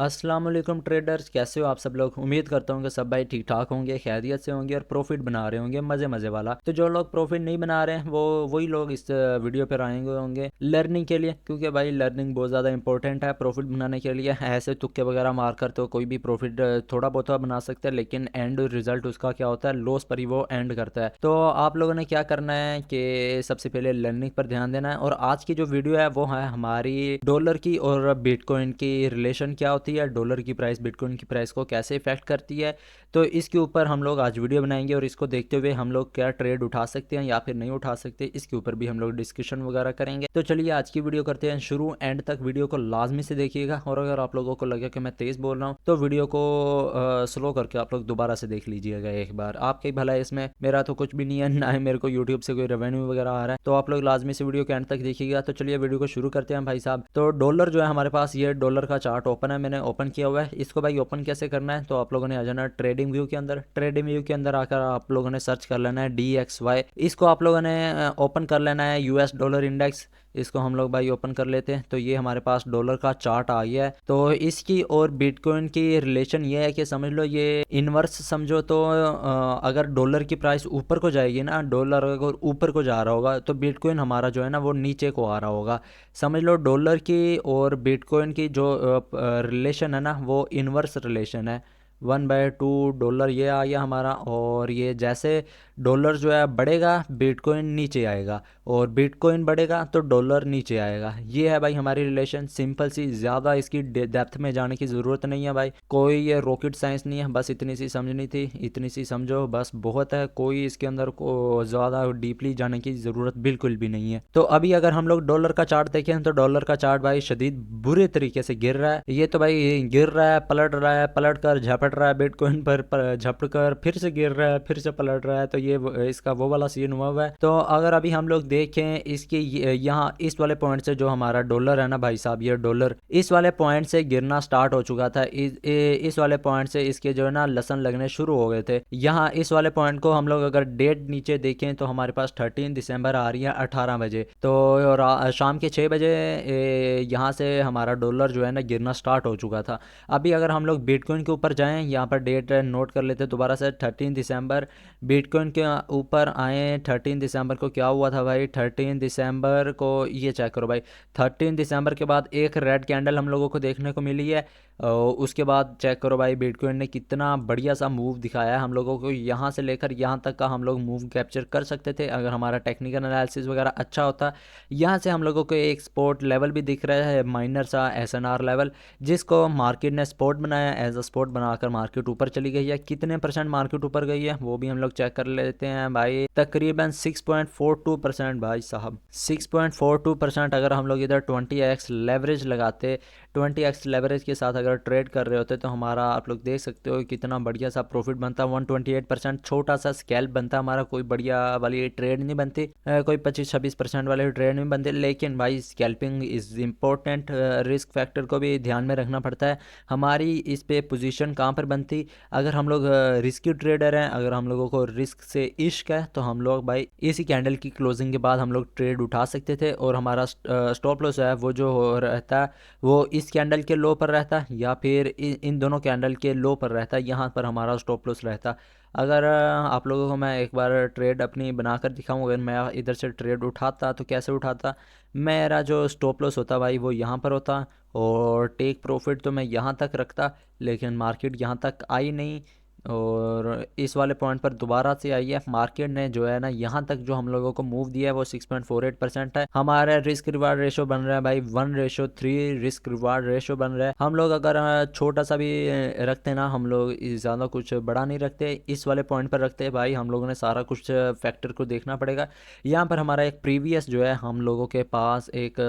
अस्सलाम वालेकुम ट्रेडर्स, कैसे हो आप सब लोग। उम्मीद करता हूँ कि सब भाई ठीक ठाक होंगे, खैरियत से होंगे और प्रॉफिट बना रहे होंगे मज़े मज़े वाला। तो जो लोग प्रॉफिट नहीं बना रहे हैं वो वही लोग इस वीडियो पर आएंगे होंगे लर्निंग के लिए, क्योंकि भाई लर्निंग बहुत ज़्यादा इंपॉर्टेंट है प्रॉफिट बनाने के लिए। ऐसे तुक्के वगैरह मार कर तो कोई भी प्रॉफिट थोड़ा बहुत बना सकता है, लेकिन एंड रिजल्ट उसका क्या होता है, लॉस पर ही वो एंड करता है। तो आप लोगों ने क्या करना है कि सबसे पहले लर्निंग पर ध्यान देना है। और आज की जो वीडियो है वो है हमारी डॉलर की और बिटकॉइन की रिलेशन क्या होती है, डॉलर की प्राइस बिटकॉइन की प्राइस को कैसे इफेक्ट करती है। तो इसके ऊपर हम लोग आज वीडियो बनाएंगे और इसको देखते हुए हम लोग क्या ट्रेड उठा सकते हैं या फिर नहीं उठा सकते, इसके ऊपर भी हम लोग डिस्कशन वगैरह करेंगे। तो चलिए आज की वीडियो करते हैं शुरू। एंड तक वीडियो को लाजमी से देखिएगा और अगर आप लोगों को लगे कि मैं तेज़ बोल रहा हूँ तो वीडियो को स्लो करके आप लोग दोबारा से देख लीजिएगा एक बार। आपकी भला है इसमें, मेरा तो कुछ भी नहीं है, ना ही मेरे को यूट्यूब से कोई रेवेन्यू वगैरह आ रहा है। तो आप लोग लाजमी से वीडियो के एंड तक देखिएगा। तो चलिए वीडियो को शुरू करते हैं भाई साहब। तो डॉलर जो है हमारे पास, ये डॉलर का चार्ट ओपन है, मैंने ओपन किया हुआ है। इसको भाई ओपन कैसे करना है, तो आप लोगों ने आ जाना ट्रेडिंग व्यू के अंदर। ट्रेडिंग व्यू के अंदर आकर आप लोगों ने सर्च कर लेना है DXY। इसको आप लोगों ने ओपन कर लेना है, US डॉलर इंडेक्स। इसको हम लोग भाई ओपन कर लेते हैं। तो ये हमारे पास डॉलर का चार्ट आ गया है। तो इसकी और बिटकॉइन की रिलेशन ये है कि समझ लो ये इनवर्स समझो। तो अगर डॉलर की प्राइस ऊपर को जाएगी ना, डॉलर अगर ऊपर को जा रहा होगा तो बिटकॉइन हमारा जो है ना वो नीचे को आ रहा होगा। समझ लो डॉलर की और बिटकॉइन की जो रिलेशन है ना वो इनवर्स रिलेशन है। 1/2 डॉलर ये आ गया हमारा। और ये जैसे डॉलर जो है बढ़ेगा बिटकॉइन नीचे आएगा, और बिटकॉइन बढ़ेगा तो डॉलर नीचे आएगा। ये है भाई हमारी रिलेशन, सिंपल सी, ज़्यादा इसकी डेप्थ में जाने की ज़रूरत नहीं है भाई। कोई ये रॉकेट साइंस नहीं है, बस इतनी सी समझनी थी, इतनी सी समझो बस बहुत है। कोई इसके अंदर को ज़्यादा डीपली जाने की ज़रूरत बिल्कुल भी नहीं है। तो अभी अगर हम लोग डॉलर का चार्ट देखें तो डॉलर का चार्ट भाई शदीद बुरे तरीके से गिर रहा है। ये तो भाई गिर रहा है, पलट कर झपट रहा है बिटकॉइन पर झपट कर फिर से गिर रहा है, फिर से पलट रहा है। तो ये इसका वो वाला सीन हुआ है। तो अगर अभी हम लोग देखें इसके यहाँ इस वाले पॉइंट से जो हमारा डॉलर है ना भाई साहब, ये डॉलर इस वाले पॉइंट से गिरना स्टार्ट हो चुका था। इस वाले पॉइंट से इसके जो है ना लसन लगने शुरू हो गए थे। यहाँ इस वाले पॉइंट को हम लोग अगर डेट नीचे देखें तो हमारे पास 13 दिसंबर आ रही है 18 बजे। तो शाम के 6 बजे यहाँ से हमारा डॉलर जो है ना गिरना स्टार्ट हो चुका था। अभी अगर हम लोग बिटकॉइन के ऊपर जाएं, यहाँ पर डेट नोट कर लेते हैं दोबारा से, 13 दिसंबर। बिटकॉइन के ऊपर आए 13 दिसंबर को क्या हुआ था भाई, 13 दिसंबर को ये चेक करो भाई। 13 दिसंबर के बाद एक रेड कैंडल हम लोगों को देखने को मिली है। उसके बाद चेक करो भाई बिटकॉइन ने कितना बढ़िया सा मूव दिखाया है हम लोगों को। यहाँ से लेकर यहाँ तक का हम लोग मूव कैप्चर कर सकते थे अगर हमारा टेक्निकल एनालिसिस वगैरह अच्छा होता। यहाँ से हम लोगों को एक स्पोर्ट लेवल भी दिख रहा है, माइनर सा SNR लेवल, जिसको मार्केट ने स्पोर्ट बनाया। एज अ स्पोर्ट बनाकर मार्केट ऊपर चली गई है। कितने % मार्केट ऊपर गई है वो भी हम लोग चेक कर लेते हैं भाई। तकरीबन 6.42% भाई साहब, 6.42%। अगर हम लोग इधर 20x लेवरेज लगाते, 20x लेवरेज के साथ अगर ट्रेड कर रहे होते तो हमारा आप लोग देख सकते हो कितना बढ़िया सा प्रॉफिट बनता। 128%, छोटा सा स्कैल्प बनता हमारा, कोई बढ़िया वाली ट्रेड नहीं बनती, कोई 25-26% वाली ट्रेड नहीं बनती। लेकिन भाई scalping is important, risk factor को भी ध्यान में रखना पड़ता है। हमारी इस पे पोजीशन कहाँ पर बनती, अगर हम लोग रिस्की ट्रेडर हैं, अगर हम लोगों को रिस्क से इश्क है तो हम लोग भाई इसी कैंडल की क्लोजिंग के बाद हम लोग ट्रेड उठा सकते थे। और हमारा स्टॉप लॉस है वो जो रहता है वो इस कैंडल के लो पर रहता है या फिर इन दोनों कैंडल के लो पर रहता है। यहाँ पर हमारा स्टॉप लॉस रहता। अगर आप लोगों को मैं एक बार ट्रेड अपनी बनाकर दिखाऊं, अगर मैं इधर से ट्रेड उठाता तो कैसे उठाता, मेरा जो स्टॉप लॉस होता भाई वो यहाँ पर होता और टेक प्रॉफिट तो मैं यहाँ तक रखता। लेकिन मार्केट यहाँ तक आई नहीं और इस वाले पॉइंट पर दोबारा से आई है। मार्केट ने जो है ना यहाँ तक जो हम लोगों को मूव दिया है वो 6.48% है। हमारा रिस्क रिवार्ड रेशो बन रहा है भाई 1:3 रिस्क रिवार्ड रेशो बन रहा है। हम लोग अगर छोटा सा भी रखते ना, हम लोग ज़्यादा कुछ बड़ा नहीं रखते, इस वाले पॉइंट पर रखते हैं भाई। हम लोगों ने सारा कुछ फैक्टर को देखना पड़ेगा। यहाँ पर हमारा एक प्रीवियस जो है हम लोगों के पास एक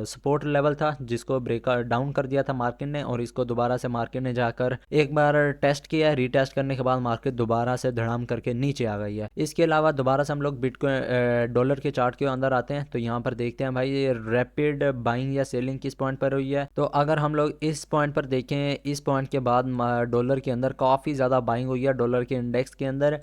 सपोर्ट लेवल था जिसको ब्रेक डाउन कर दिया था मार्केट ने, और इसको दोबारा से मार्केट ने जाकर एक बार टेस्ट किया। रीटेस्ट करने के बाद मार्केट दोबारा से धड़ाम करके नीचे आ गई है। इसके अलावा दोबारा से हम लोग बिटकॉइन डॉलर के चार्ट के अंदर आते हैं तो यहाँ पर देखते हैं भाई ये रैपिड बाइंग या सेलिंग किस पॉइंट पर हुई है। तो अगर हम लोग इस पॉइंट पर देखें, इस पॉइंट के बाद डॉलर के अंदर काफ़ी ज़्यादा बाइंग हुई है, डॉलर के इंडेक्स के अंदर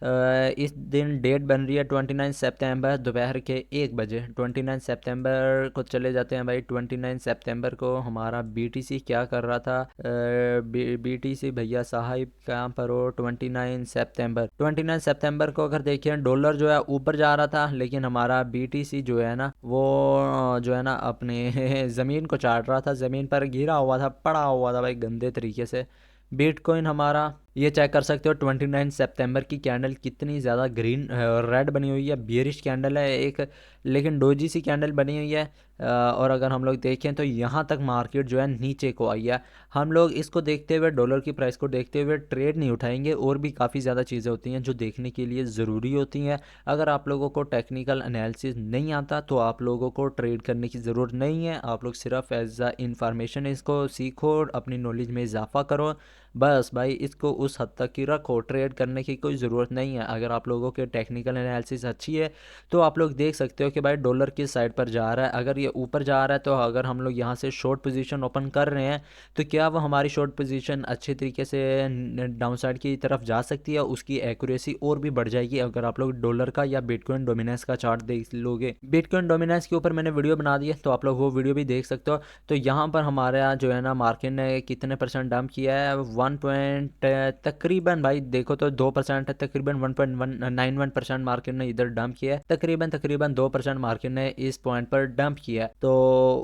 इस दिन डेट बन रही है 29 सितंबर दोपहर के 1 बजे। 29 सितंबर को चले जाते हैं भाई। 29 सितंबर को हमारा बीटीसी क्या कर रहा था? बीटीसी भैया साहब कहाँ पर हो? 29 सितंबर को अगर देखें डॉलर जो है ऊपर जा रहा था, लेकिन हमारा बीटीसी जो है ना वो जो है ना अपने ज़मीन को चाट रहा था, ज़मीन पर गिरा हुआ था, पड़ा हुआ था भाई गंदे तरीके से। बिटकॉइन हमारा ये चेक कर सकते हो 29 सितंबर की कैंडल कितनी ज़्यादा ग्रीन रेड बनी हुई है, बियरिश कैंडल है एक, लेकिन डोजी सी कैंडल बनी हुई है। और अगर हम लोग देखें तो यहाँ तक मार्केट जो है नीचे को आई है। हम लोग इसको देखते हुए, डॉलर की प्राइस को देखते हुए ट्रेड नहीं उठाएंगे, और भी काफ़ी ज़्यादा चीज़ें होती हैं जो देखने के लिए ज़रूरी होती हैं। अगर आप लोगों को टेक्निकल एनालिसिस नहीं आता तो आप लोगों को ट्रेड करने की ज़रूरत नहीं है। आप लोग सिर्फ एज अ इंफॉर्मेशन इसको सीखो, अपनी नॉलेज में इजाफा करो, बस भाई इसको उस हद तक ही रखो। ट्रेड करने की कोई ज़रूरत नहीं है। अगर आप लोगों के टेक्निकल एनालिसिस अच्छी है तो आप लोग देख सकते हो कि भाई डॉलर किस साइड पर जा रहा है। अगर ये ऊपर जा रहा है तो अगर हम लोग यहाँ से शॉर्ट पोजीशन ओपन कर रहे हैं तो क्या वो हमारी शॉर्ट पोजीशन अच्छे तरीके से डाउन साइड की तरफ जा सकती है, उसकी एक्यूरेसी और भी बढ़ जाएगी अगर आप लोग डॉलर का या बिटकॉइन डोमिनेंस का चार्ट देख लोगे। बिटकॉइन डोमिनेंस के ऊपर मैंने वीडियो बना दी है, तो आप लोग वो वीडियो भी देख सकते हो। तो यहाँ पर हमारे यहाँ जो है ना मार्केट ने कितने परसेंट डंप किया है? 1 पॉइंट तकरीबन भाई देखो तो 2% है, तकरीबन 1.91% मार्केट ने इधर डंप किया है। तकरीबन 2% मार्केट ने इस पॉइंट पर डंप किया है। तो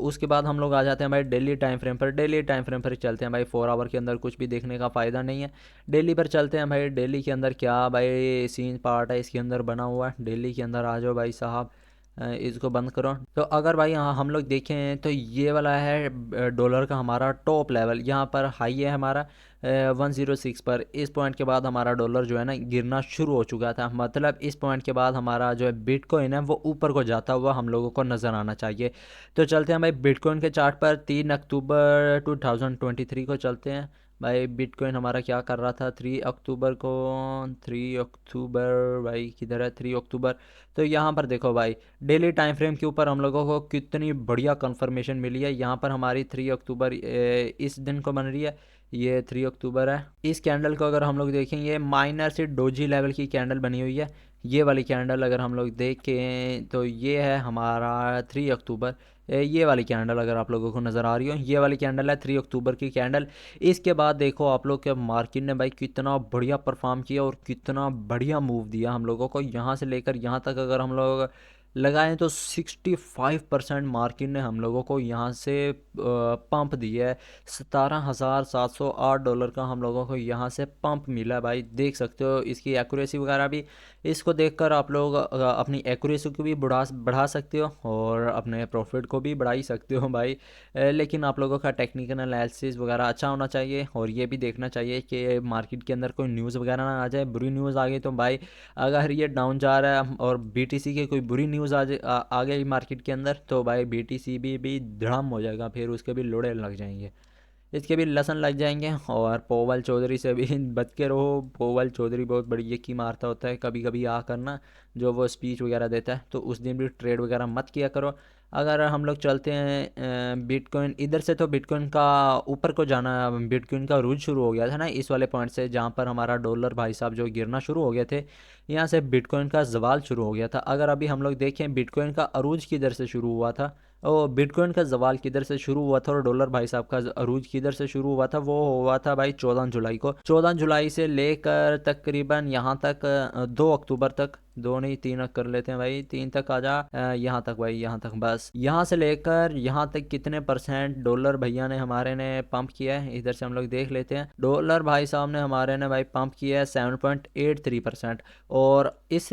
उसके बाद हम लोग आ जाते हैं भाई डेली टाइम फ्रेम पर। डेली टाइम फ्रेम पर चलते हैं भाई। 4 आवर के अंदर कुछ भी देखने का फ़ायदा नहीं है। डेली पर चलते हैं भाई। डेली के अंदर क्या भाई सीन पार्ट है इसके अंदर बना हुआ है। डेली के अंदर आ जाओ भाई साहब। इसको बंद करो। तो अगर भाई यहाँ हम लोग देखें तो ये वाला है डॉलर का हमारा टॉप लेवल, यहाँ पर हाई है हमारा 106 पर। इस पॉइंट के बाद हमारा डॉलर जो है ना गिरना शुरू हो चुका था, मतलब इस पॉइंट के बाद हमारा जो है बिटकॉइन है वो ऊपर को जाता हुआ हम लोगों को नज़र आना चाहिए। तो चलते हैं भाई बिटकॉइन के चार्ट पर। 3 अक्टूबर 2023 को चलते हैं भाई। बिटकॉइन हमारा क्या कर रहा था 3 अक्टूबर को? 3 अक्टूबर भाई किधर है 3 अक्टूबर? तो यहाँ पर देखो भाई डेली टाइम फ्रेम के ऊपर हम लोगों को कितनी बढ़िया कंफर्मेशन मिली है। यहाँ पर हमारी 3 अक्टूबर इस दिन को बन रही है, ये 3 अक्टूबर है। इस कैंडल को अगर हम लोग देखेंगे माइनर से डोजी लेवल की कैंडल बनी हुई है। ये वाली कैंडल अगर हम लोग देखें तो ये है हमारा 3 अक्टूबर। ये वाली कैंडल अगर आप लोगों को नज़र आ रही हो, ये वाली कैंडल है 3 अक्टूबर की कैंडल। इसके बाद देखो आप लोग के मार्केट ने भाई कितना बढ़िया परफॉर्म किया और कितना बढ़िया मूव दिया हम लोगों को। यहाँ से लेकर यहाँ तक अगर हम लोग लगाएं तो 65% मार्केट ने हम लोगों को यहाँ से पंप दिया है। $17,708 का हम लोगों को यहाँ से पंप मिला भाई, देख सकते हो इसकी एक्यूरेसी वगैरह भी। इसको देखकर आप लोग अपनी एक्यूरेसी को भी बढ़ा सकते हो और अपने प्रॉफिट को भी बढ़ा ही सकते हो भाई। लेकिन आप लोगों का टेक्निकल एनालिसिस वगैरह अच्छा होना चाहिए, और ये भी देखना चाहिए कि मार्केट के अंदर कोई न्यूज़ वगैरह ना आ जाए। बुरी न्यूज़ आ गई तो भाई अगर ये डाउन जा रहा है और बीटीसी की कोई बुरी न्यूज़ आ गई मार्केट के अंदर तो भाई बीटीसी भी धड़ाम हो जाएगा, फिर उसके भी लोड़े लग जाएंगे, इसके भी लसन लग जाएंगे। और पोवल चौधरी से भी बच के रहो। पोवल चौधरी बहुत बड़ी यक्की मारता होता है कभी कभी आ करना, जो वो स्पीच वगैरह देता है, तो उस दिन भी ट्रेड वगैरह मत किया करो। अगर हम लोग चलते हैं बिटकॉइन इधर से, तो बिटकॉइन का ऊपर को जाना, बिटकॉइन का रूज शुरू हो गया था ना इस वाले पॉइंट से, जहाँ पर हमारा डॉलर भाई साहब जो गिरना शुरू हो गए थे, यहाँ से बिटकॉइन का जवाल शुरू हो गया था। अगर अभी हम लोग देखें बिटकॉइन का अरूज किधर से शुरू हुआ था, और बिटकॉइन का जवाल किधर से शुरू हुआ था और डॉलर भाई साहब का अरूज किधर से शुरू हुआ था, वो हुआ था भाई 14 जुलाई को। 14 जुलाई से लेकर तकरीबन यहाँ तक 2 अक्टूबर तक, 2 नहीं 3 कर लेते हैं भाई, 3 तक आ जा। यहाँ तक भाई, यहाँ तक बस, यहाँ से लेकर यहाँ तक कितने परसेंट डॉलर भैया ने हमारे ने पंप किया है, इधर से हम लोग देख लेते हैं। डॉलर भाई साहब ने हमारे ने भाई पंप किया है 7.83%। और इस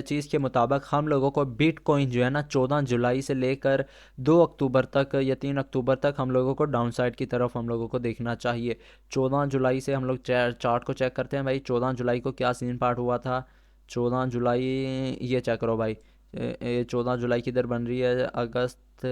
चीज़ के मुताबिक हम लोगों को बिटकॉइन जो है ना 14 जुलाई से लेकर 2 अक्टूबर तक या 3 अक्टूबर तक हम लोगों को डाउन साइड की तरफ हम लोगों को देखना चाहिए। 14 जुलाई से हम लोग चार्ट को चेक करते हैं भाई। 14 जुलाई को क्या सीन पार्ट हुआ था? 14 जुलाई ये चेक करो भाई। 14 जुलाई किधर बन रही है? अगस्त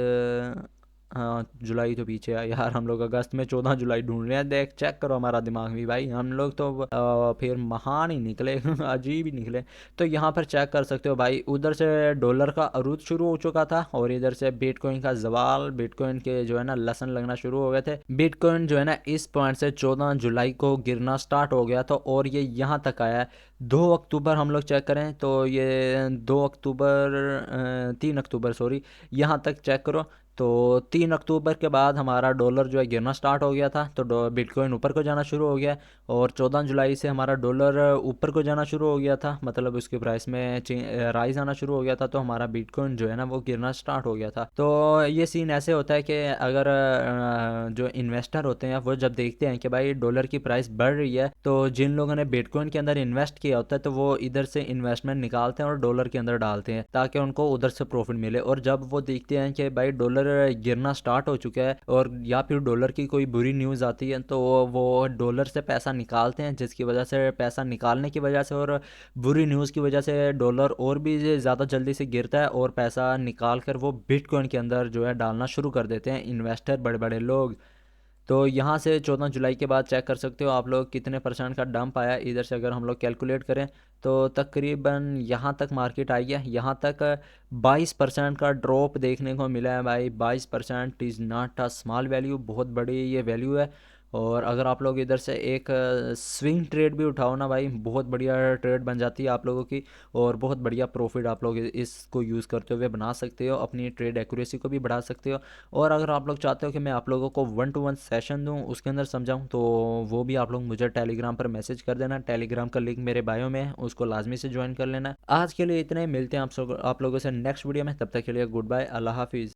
जुलाई तो पीछे है यार, हम लोग अगस्त में 14 जुलाई ढूंढ रहे हैं। देख चेक करो हमारा दिमाग भी भाई, हम लोग तो फिर महान ही निकले अजीब ही निकले। तो यहाँ पर चेक कर सकते हो भाई, उधर से डॉलर का अरूज शुरू हो चुका था और इधर से बिटकॉइन का जवाल, बिटकॉइन के जो है ना लसन लगना शुरू हो गए थे। बिटकॉइन जो है ना इस पॉइंट से 14 जुलाई को गिरना स्टार्ट हो गया था और ये यहाँ तक आया है। 2 अक्टूबर हम लोग चेक करें तो ये 2 अक्टूबर 3 अक्टूबर सॉरी, यहाँ तक चेक करो तो 3 अक्टूबर के बाद हमारा डॉलर जो है गिरना स्टार्ट हो गया था, तो बिटकॉइन ऊपर को जाना शुरू हो गया। और 14 जुलाई से हमारा डॉलर ऊपर को जाना शुरू हो गया था, मतलब उसके प्राइस में राइज आना शुरू हो गया था, तो हमारा बिटकॉइन जो है ना वो गिरना स्टार्ट हो गया था। तो ये सीन ऐसे होता है कि अगर जो इन्वेस्टर होते हैं वो जब देखते हैं कि भाई डॉलर की प्राइस बढ़ रही है, तो जिन लोगों ने बिटकॉइन के अंदर इन्वेस्ट किया होता है तो वो इधर से इन्वेस्टमेंट निकालते हैं और डॉलर के अंदर डालते हैं ताकि उनको उधर से प्रॉफिट मिले। और जब वो देखते हैं कि भाई डॉलर गिरना स्टार्ट हो चुका है और या फिर डॉलर की कोई बुरी न्यूज़ आती है, तो वो डॉलर से पैसा निकालते हैं, जिसकी वजह से पैसा निकालने की वजह से और बुरी न्यूज़ की वजह से डॉलर और भी ज़्यादा जल्दी से गिरता है और पैसा निकाल कर वो बिटकॉइन के अंदर जो है डालना शुरू कर देते हैं इन्वेस्टर, बड़े बड़े लोग। तो यहाँ से 14 जुलाई के बाद चेक कर सकते हो आप लोग कितने परसेंट का डंप आया इधर से। अगर हम लोग कैलकुलेट करें तो तकरीबन यहाँ तक मार्केट आई है, यहाँ तक 22% का ड्रॉप देखने को मिला है भाई। 22% is not a small value, बहुत बड़ी ये वैल्यू है। और अगर आप लोग इधर से एक स्विंग ट्रेड भी उठाओ ना भाई, बहुत बढ़िया ट्रेड बन जाती है आप लोगों की और बहुत बढ़िया प्रॉफिट आप लोग इसको यूज़ करते हुए बना सकते हो, अपनी ट्रेड एक्यूरेसी को भी बढ़ा सकते हो। और अगर आप लोग चाहते हो कि मैं आप लोगों को 1-to-1 सेशन दूं, उसके अंदर समझाऊं, तो वो भी आप लोग मुझे टेलीग्राम पर मैसेज कर देना। टेलीग्राम का लिंक मेरे बायो में है, उसको लाजमी से ज्वाइन कर लेना। आज के लिए इतने, मिलते हैं आप लोगों से नेक्स्ट वीडियो में, तब तक के लिए गुड बाय, अल्लाह हाफिज़।